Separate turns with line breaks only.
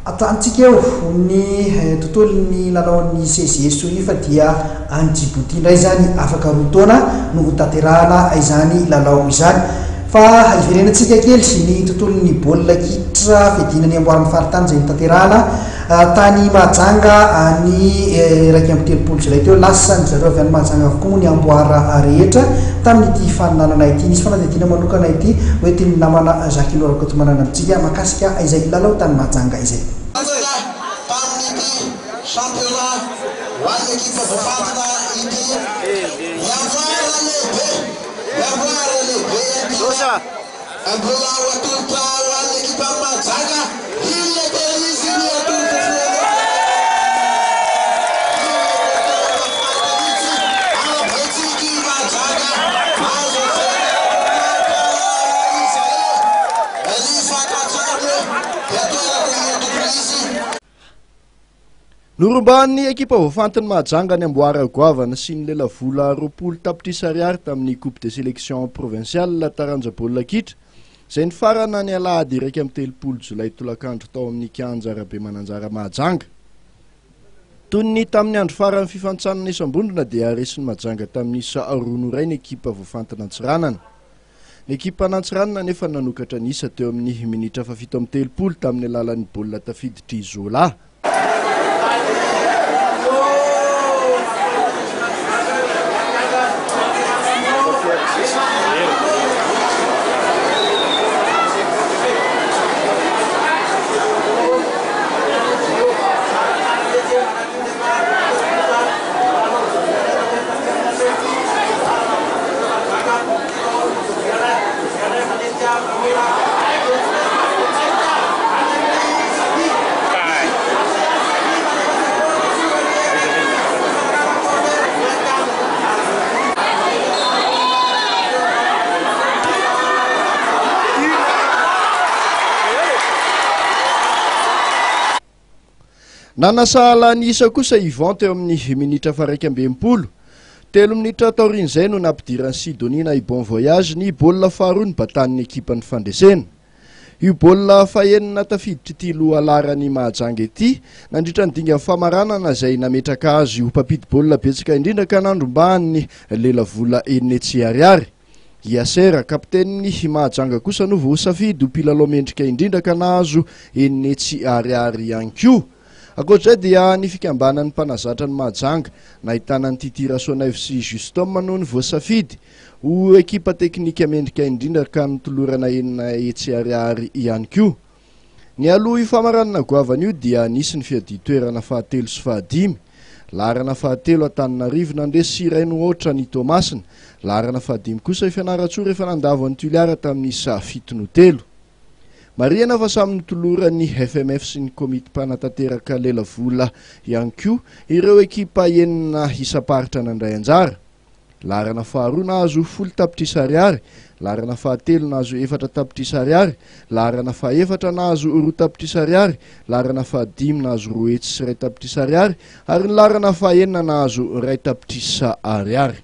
Atantsika eo ny tontolon'ny lalaon'ny CJS fa dia any Djibouti indray zany afaka roa taona no tanterahana izany lalao izany. Fa iverenantsika kely ny tontolon'ny baolina kitra fidinany amboaran'ny faritany izay tanterahana tany Mahajanga any raiky amby telopolo jolay teo lasa ny zareo avy any Mahajanga avokoa ny amboara rehetra tamin'ity faninanana ity. Nisy fanadihadiana manokana ity hoentin'ny namana Jacques Lora Kotomanana amintsika makasika izay lalao tany Mahajanga izay.
Championnat hoan'ny ekipa voafantina ity miavoara lehibe mbola ho atolotra hoan'ny ekipa Mahajanga inona dia izy ny atolotra alabetsiky Mahajanga azo ny fakatsarno dia toerako ny entreprise.
Noromban'ny ekipa voafantin'ny Mahajanga ny amboara goavana sy ny lelavola roapolo tapitrisa ariary tamin'ny coupe de sélection provinciale taranja baolina kitra izay ny farana ny alahady iraika amby telopolo jolay tolakandro tao amin'ny kianja Rabe Mananjara Mahajanga. Toy ny tamin'ny andro farany fifantsanana isam-bondrona dia resin'ny Mahajanga tamin'ny isa roa ray ny ekipa voafantina Antsiranana. Ny ekipa Antsiranana nefa nanokatra nisa teo amin'ny minitra fafito amby telopolo tamin'ny alalan'ny baolina tafiditry Zola. Nanasala ny isa kosa Yvon teo amin'ny minitra faraika ambempolo. 3 minitra taorin'izay no nampidiran'ny Sidonie na i Bon Voyage ny baolina faharoa ny batan'ny ekipan'ny fandresena. Io baolina fahenina tafiditra ity lohalarany Mahajanga ity nandritra ny dinga famaranana izay nametraka azy io mpampity baolina betsaka indrindra ka nandrombahany lelavola Enetsy ariary. Iasera kapten'ny Mahajanga kosa no voasafidy ho mpilalao mendrika indrindra ka nahazo Enetsy ariary ihany koa. Ankoatr'izay dia ny fikambanan'ny mpanazatra ny Mahajanga nahitana ny Titira Sonaiv sy Justom no ny voasafidy ho ekipa teknika mendrika indrindra ka nitolorana enina etsy ariary ihany koa. Ny aloha io famaranana goavana io dia nisy ny fiaditoerana fahatelo sy fahadimy. Larana fahatelo Antananarivo nandresy Raino Otra ny Tomasina. Larana fahadimy kosa i Fianarantsoa rehefa nandavo ny Tuliara tamin'ny isa 7-3. Mariana fa samy nitoloran'ny FMF sy ny komity mpanatanteraka lelavola ihany koa ireo ekipa enina isaparitra nandray anjara. Larana faharoa nahazo 10 tapitrisa ariary, larana fahatelo nahazo 4 tapitrisa ariary, larana fahaefatra nahazo 2 tapitrisa ariary, larana fahadimy nahazo 2 hetsy sy 2 tapitrisa ariary, ary ny larana fahaenina nahazo 2 tapitrisa ariary.